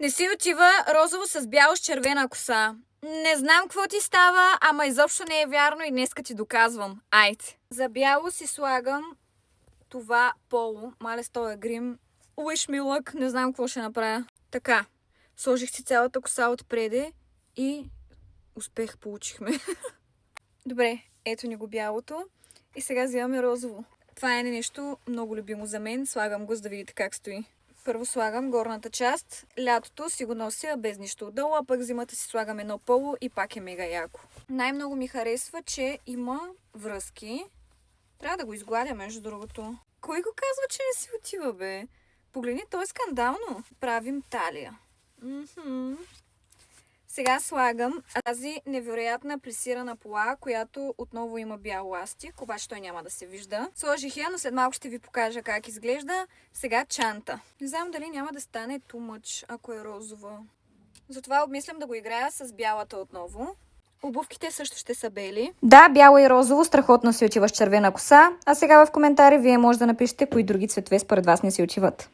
Не си отива розово с бяло с червена коса. Не знам какво ти става, ама изобщо не е вярно и днеска ти доказвам. Айде. За бяло си слагам това поло. Мале с този грим. Wish me luck. Не знам какво ще направя. Така. Сложих си цялата коса отпреде и успех получихме. Добре, ето ни го бялото. И сега взимаме розово. Това е нещо много любимо за мен. Слагам го, за да видите как стои. Първо слагам горната част. Лятото си го нося без нищо отдолу, а пък зимата си слагам едно поло и пак е мега яко. Най-много ми харесва, че има връзки. Трябва да го изгладя, между другото. Кой го казва, че не си отива, бе? Погледни, то е скандално. Правим талия. Сега слагам тази невероятна плесирана пола, която отново има бял ластик, обаче той няма да се вижда. Сложих я, но след малко ще ви покажа как изглежда. Сега чанта. Не знам дали няма да стане too much, ако е розова. Затова обмислям да го играя с бялата отново. Обувките също ще са бели. Да, бяло и розово страхотно си отива с червена коса. А сега в коментари вие може да напишете кои други цветове според вас не си отиват.